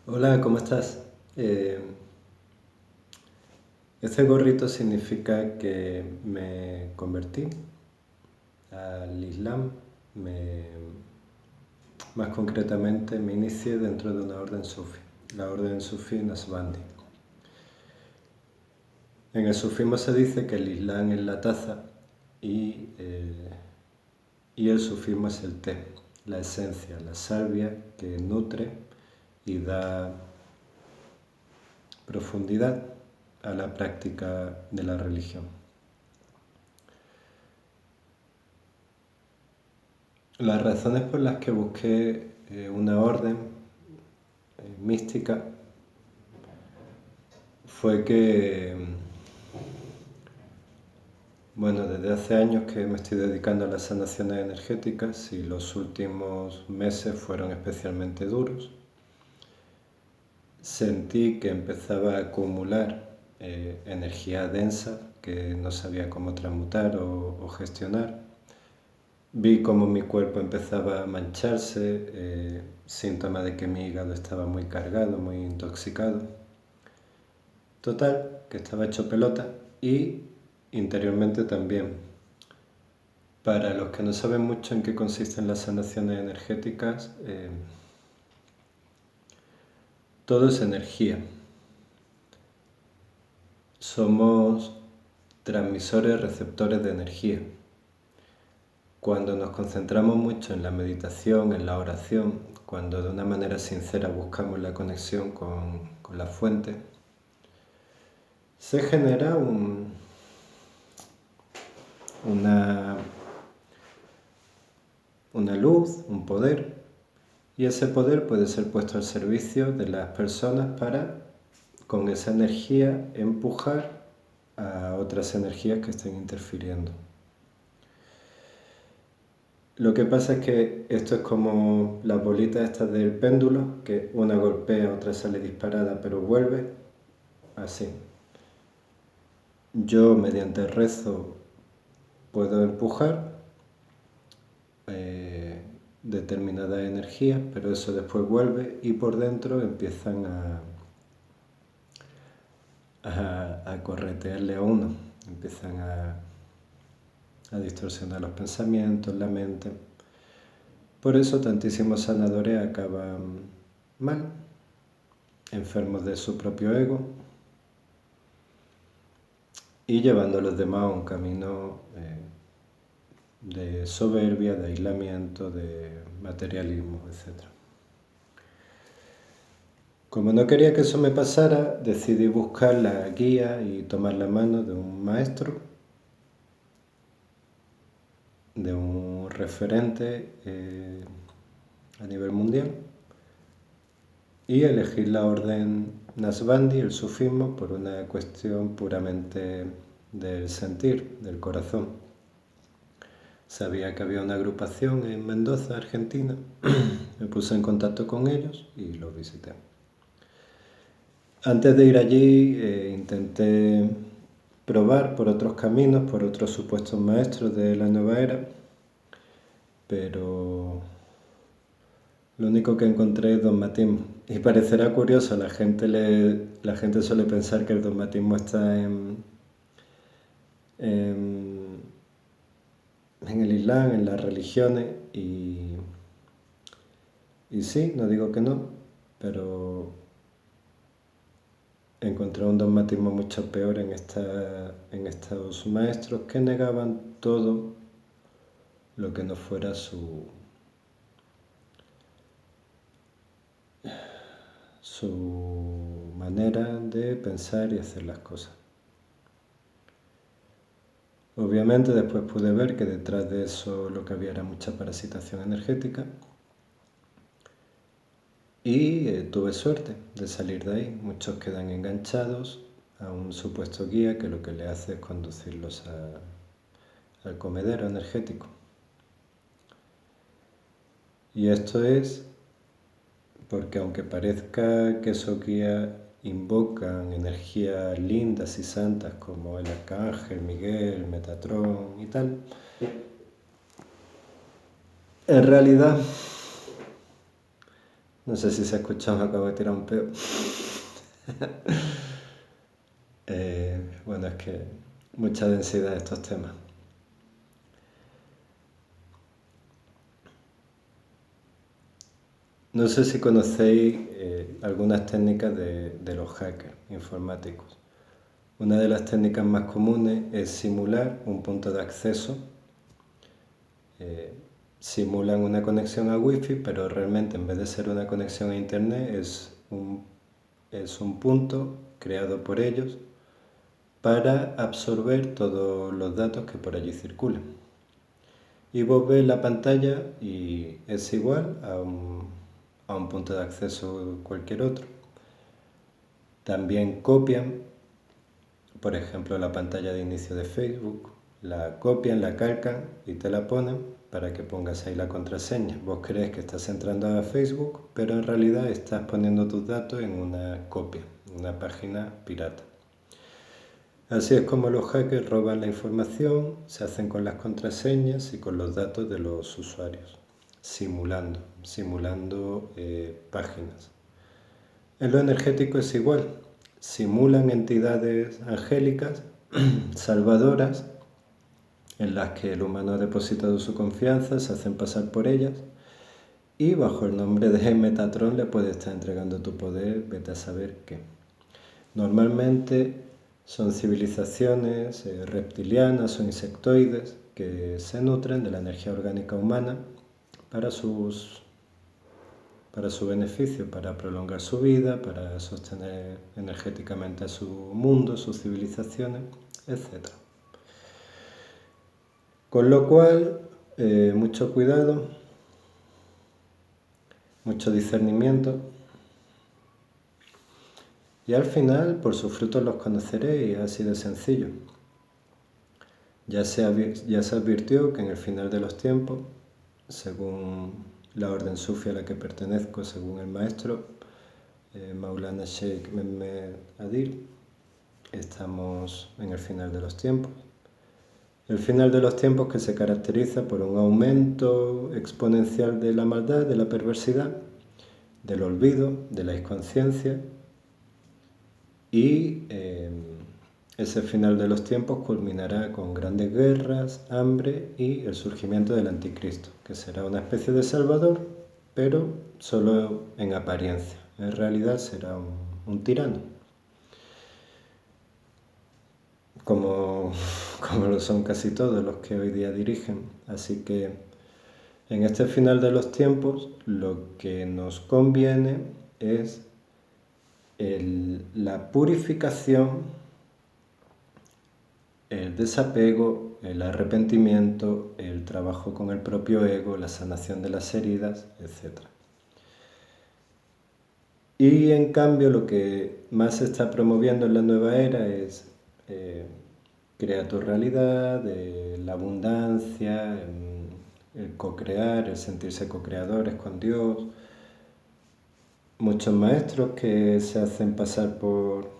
Hola, ¿cómo estás? Este gorrito significa que me convertí al Islam, me- más concretamente me inicié dentro de una orden sufi, la orden sufi Nasbandi. En el sufismo se dice que el Islam es la taza y el sufismo es el té, la esencia, la salvia que nutre y da profundidad a la práctica de la religión. Las razones por las que busqué una orden mística fue que, bueno, desde hace años que me estoy dedicando a las sanaciones energéticas y los últimos meses fueron especialmente duros. Sentí que empezaba a acumular energía densa que no sabía cómo transmutar o gestionar. Vi cómo mi cuerpo empezaba a mancharse, síntoma de que mi hígado estaba muy cargado, muy intoxicado. Total, que estaba hecho pelota y interiormente también. Para los que no saben mucho en qué consisten las sanaciones energéticas, todo es energía. Somos transmisores receptores de energía. Cuando nos concentramos mucho en la meditación, en la oración, cuando de una manera sincera buscamos la conexión con la fuente, se genera una, una luz, un poder, y ese poder puede ser puesto al servicio de las personas para, con esa energía, empujar a otras energías que estén interfiriendo. Lo que pasa es que esto es como las bolitas estas del péndulo, que una golpea, otra sale disparada, pero vuelve así. Yo mediante el rezo puedo empujar determinada energía, pero eso después vuelve y por dentro empiezan a corretearle a uno, empiezan a distorsionar los pensamientos, la mente. Por eso tantísimos sanadores acaban mal, enfermos de su propio ego y llevando a los demás a un camino de soberbia, de aislamiento, de materialismo, etc. Como no quería que eso me pasara, decidí buscar la guía y tomar la mano de un maestro, de un referente a nivel mundial, y elegir la orden Nasbandi, el sufismo, por una cuestión puramente del sentir, del corazón. Sabía que había una agrupación en Mendoza, Argentina, me puse en contacto con ellos y los visité. Antes de ir allí intenté probar por otros caminos, por otros supuestos maestros de la nueva era, pero lo único que encontré es dogmatismo. Y parecerá curioso, la gente suele pensar que el dogmatismo está en, en el Islam, en las religiones, y sí, no digo que no, pero encontré un dogmatismo mucho peor en estos maestros que negaban todo lo que no fuera su manera de pensar y hacer las cosas. Obviamente después pude ver que detrás de eso lo que había era mucha parasitación energética y tuve suerte de salir de ahí. Muchos quedan enganchados a un supuesto guía que lo que le hace es conducirlos al comedero energético. Y esto es porque aunque parezca que esos guías invocan energías lindas y santas como el Arcángel, Miguel, Metatrón y tal, en realidad No sé si se ha escuchado, me acabo de tirar un peo. Bueno, es que mucha densidad de estos temas. No sé si conocéis algunas técnicas de los hackers informáticos. Una de las técnicas más comunes es simular un punto de acceso. Simulan una conexión a Wi-Fi, pero realmente en vez de ser una conexión a Internet es un punto creado por ellos para absorber todos los datos que por allí circulan. Y vos ves la pantalla y es igual a un punto de acceso cualquier otro. También copian, por ejemplo, la pantalla de inicio de Facebook, la copian, la calcan y te la ponen para que pongas ahí la contraseña. Vos crees que estás entrando a Facebook, pero en realidad estás poniendo tus datos en una copia, una página pirata. Así es como los hackers roban la información, se hacen con las contraseñas y con los datos de los usuarios, simulando páginas. En lo energético es igual, simulan entidades angélicas, salvadoras, en las que el humano ha depositado su confianza, se hacen pasar por ellas y bajo el nombre de Metatron le puedes estar entregando tu poder, vete a saber qué. Normalmente son civilizaciones reptilianas o insectoides que se nutren de la energía orgánica humana para su beneficio, para prolongar su vida, para sostener energéticamente a su mundo, sus civilizaciones, etc. Con lo cual, mucho cuidado, mucho discernimiento, y al final por sus frutos los conoceréis, así de sencillo. Ya se advirtió que en el final de los tiempos, según la orden sufi a la que pertenezco, según el maestro Maulana Sheikh Mehmed Adil, estamos en el final de los tiempos. El final de los tiempos que se caracteriza por un aumento exponencial de la maldad, de la perversidad, del olvido, de la inconsciencia, y ese final de los tiempos culminará con grandes guerras, hambre y el surgimiento del anticristo, que será una especie de salvador, pero solo en apariencia. En realidad será un tirano, como lo son casi todos los que hoy día dirigen. Así que en este final de los tiempos lo que nos conviene es la purificación, el desapego, el arrepentimiento, el trabajo con el propio ego, la sanación de las heridas, etc. Y en cambio lo que más se está promoviendo en la nueva era es crea tu realidad, la abundancia, el co-crear, el sentirse co-creadores con Dios. Muchos maestros que se hacen pasar por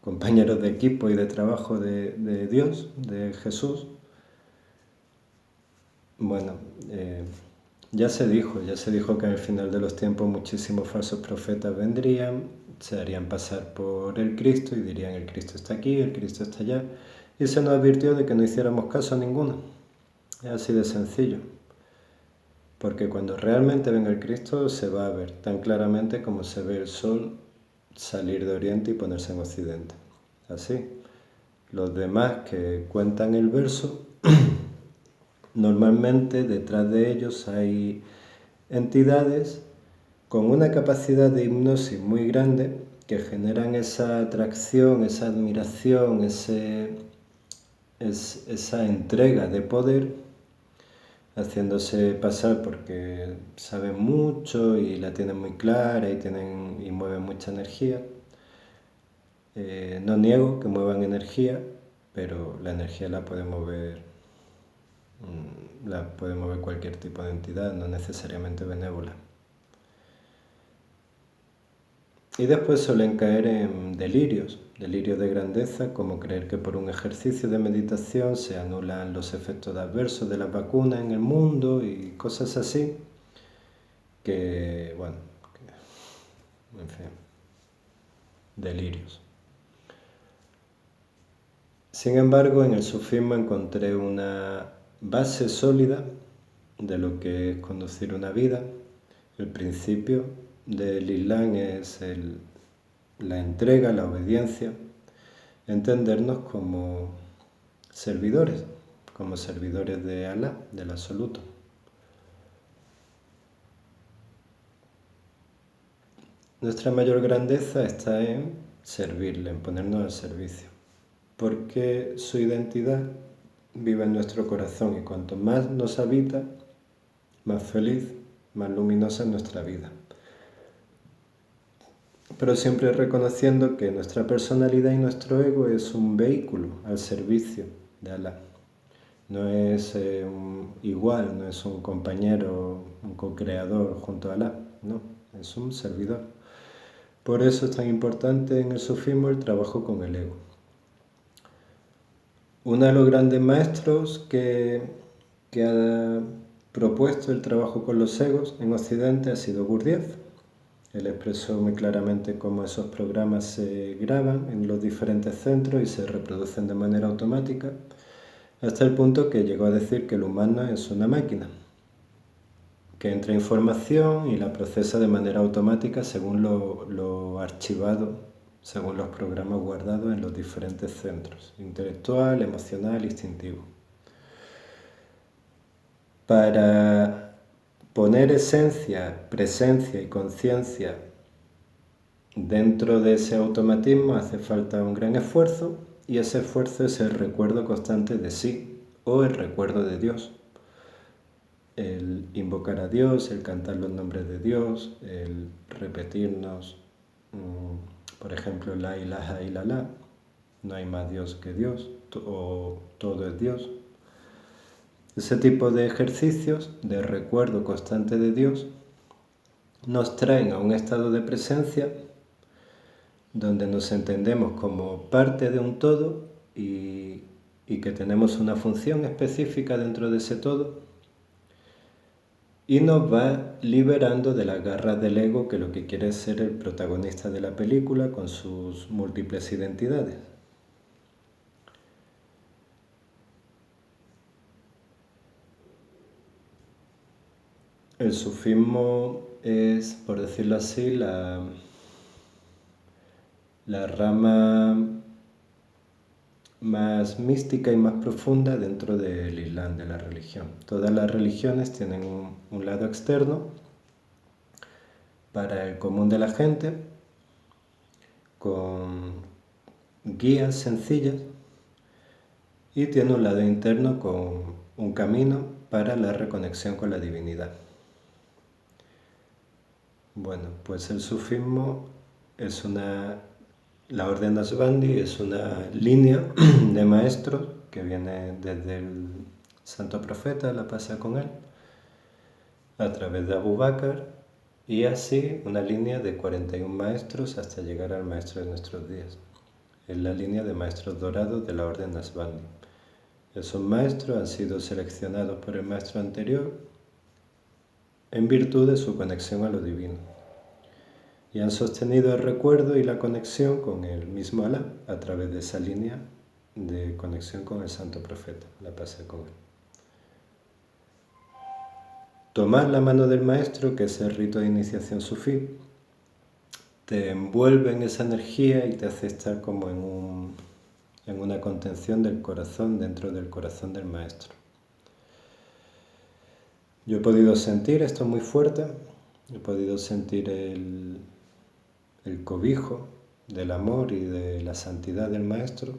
compañeros de equipo y de trabajo de Dios, de Jesús. Bueno, ya se dijo que en el final de los tiempos muchísimos falsos profetas vendrían, se harían pasar por el Cristo y dirían el Cristo está aquí, el Cristo está allá. Y se nos advirtió de que no hiciéramos caso a ninguno. Es así de sencillo. Porque cuando realmente venga el Cristo se va a ver tan claramente como se ve el sol salir de Oriente y ponerse en Occidente. Así. Los demás que cuentan el verso, normalmente detrás de ellos hay entidades con una capacidad de hipnosis muy grande que generan esa atracción, esa admiración, esa entrega de poder, haciéndose pasar porque saben mucho y la tienen muy clara y mueven mucha energía. No niego que muevan energía, pero la energía la puede mover cualquier tipo de entidad, no necesariamente benévola. Y después suelen caer en delirios de grandeza, como creer que por un ejercicio de meditación se anulan los efectos adversos de las vacunas en el mundo y cosas así, que bueno, delirios. Sin embargo, en el sufismo encontré una base sólida de lo que es conducir una vida. El principio del Islam es la entrega, la obediencia, entendernos como servidores de Alá, del Absoluto. Nuestra mayor grandeza está en servirle, en ponernos al servicio, porque su identidad vive en nuestro corazón y cuanto más nos habita, más feliz, más luminosa es nuestra vida. Pero siempre reconociendo que nuestra personalidad y nuestro ego es un vehículo al servicio de Alá. No es igual, no es un compañero, un co-creador junto a Alá, no, es un servidor. Por eso es tan importante en el sufismo el trabajo con el ego. Uno de los grandes maestros que ha propuesto el trabajo con los egos en Occidente ha sido Gurdjieff. Él expresó muy claramente cómo esos programas se graban en los diferentes centros y se reproducen de manera automática, hasta el punto que llegó a decir que el humano es una máquina, que entra información y la procesa de manera automática según lo archivado, según los programas guardados en los diferentes centros, intelectual, emocional, instintivo. Para poner esencia, presencia y conciencia dentro de ese automatismo hace falta un gran esfuerzo, y ese esfuerzo es el recuerdo constante de sí o el recuerdo de Dios. El invocar a Dios, el cantar los nombres de Dios, el repetirnos, por ejemplo, la ilaha illallah, no hay más Dios que Dios, o todo es Dios. Ese tipo de ejercicios de recuerdo constante de Dios nos traen a un estado de presencia donde nos entendemos como parte de un todo y que tenemos una función específica dentro de ese todo, y nos va liberando de las garras del ego, que lo que quiere es ser el protagonista de la película con sus múltiples identidades. El sufismo es, por decirlo así, la rama más mística y más profunda dentro del Islam, de la religión. Todas las religiones tienen un lado externo para el común de la gente, con guías sencillas, y tiene un lado interno con un camino para la reconexión con la divinidad. Bueno, pues el sufismo es la Orden Naqshbandi es una línea de maestros que viene desde el Santo Profeta, la paz sea con él, a través de Abu Bakr, y así una línea de 41 maestros hasta llegar al maestro de nuestros días. Es la línea de maestros dorados de la Orden Naqshbandi. Esos maestros han sido seleccionados por el maestro anterior en virtud de su conexión a lo divino, y han sostenido el recuerdo y la conexión con el mismo Alá a través de esa línea de conexión con el Santo Profeta, la paz sea con él. Tomar la mano del maestro, que es el rito de iniciación sufí, te envuelve en esa energía y te hace estar como en una contención del corazón, dentro del corazón del maestro. Yo he podido sentir esto muy fuerte, he podido sentir el cobijo del amor y de la santidad del maestro.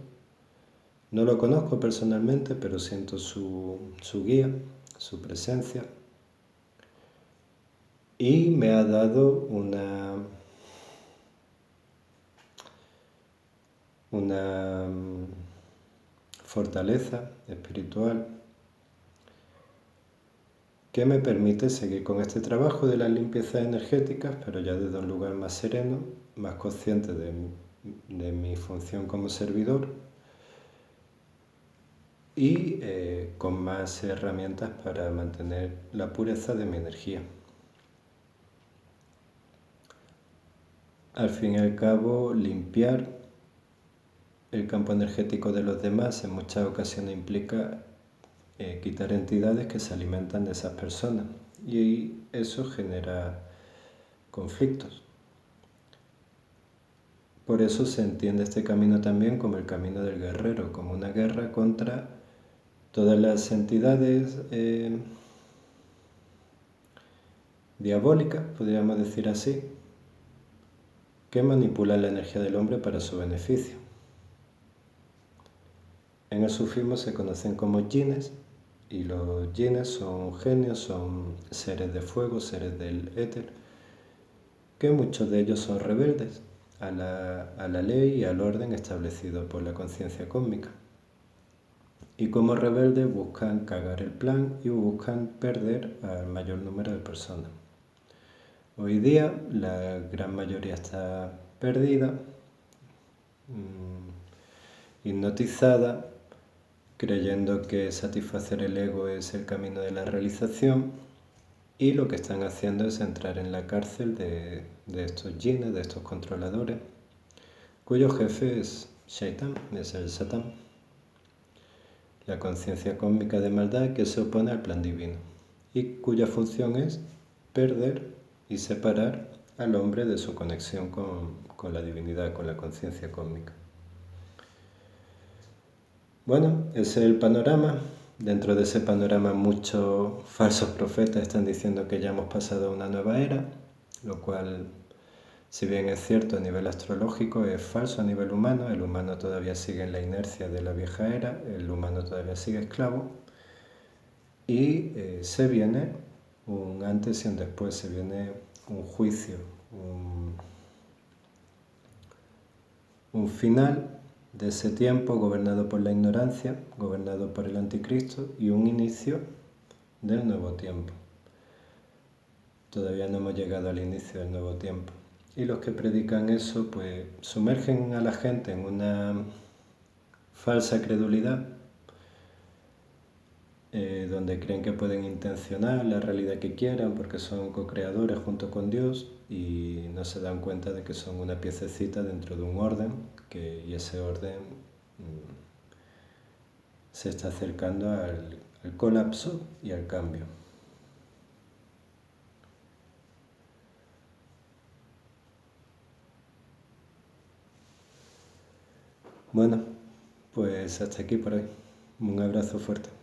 No lo conozco personalmente, pero siento su guía, su presencia, y me ha dado una fortaleza espiritual que me permite seguir con este trabajo de las limpiezas energéticas, pero ya desde un lugar más sereno, más consciente de mi función como servidor, y con más herramientas para mantener la pureza de mi energía. al fin y al cabo, limpiar el campo energético de los demás en muchas ocasiones implica quitar entidades que se alimentan de esas personas, y eso genera conflictos. Por eso se entiende este camino también como el camino del guerrero, como una guerra contra todas las entidades diabólicas, podríamos decir así, que manipulan la energía del hombre para su beneficio. En el sufismo se conocen como jinnes, y los jinnes son genios, son seres de fuego, seres del éter, que muchos de ellos son rebeldes a la ley y al orden establecido por la conciencia cósmica. Y como rebeldes buscan cagar el plan y buscan perder al mayor número de personas. Hoy día la gran mayoría está perdida, hipnotizada, creyendo que satisfacer el ego es el camino de la realización, y lo que están haciendo es entrar en la cárcel de estos jinnes, de estos controladores, cuyo jefe es Shaitan, es el Satán, la conciencia cósmica de maldad que se opone al plan divino y cuya función es perder y separar al hombre de su conexión con la divinidad, con la conciencia cósmica. Bueno, ese es el panorama. Dentro de ese panorama muchos falsos profetas están diciendo que ya hemos pasado a una nueva era, lo cual, si bien es cierto a nivel astrológico, es falso a nivel humano. El humano todavía sigue en la inercia de la vieja era, el humano todavía sigue esclavo, y se viene un antes y un después, se viene un juicio, un final de ese tiempo gobernado por la ignorancia, gobernado por el anticristo, y un inicio del nuevo tiempo. Todavía no hemos llegado al inicio del nuevo tiempo. Y los que predican eso, pues sumergen a la gente en una falsa credulidad, donde creen que pueden intencionar la realidad que quieran porque son co-creadores junto con Dios, y no se dan cuenta de que son una piececita dentro de un orden, y ese orden se está acercando al colapso y al cambio. Bueno, pues hasta aquí por hoy. Un abrazo fuerte.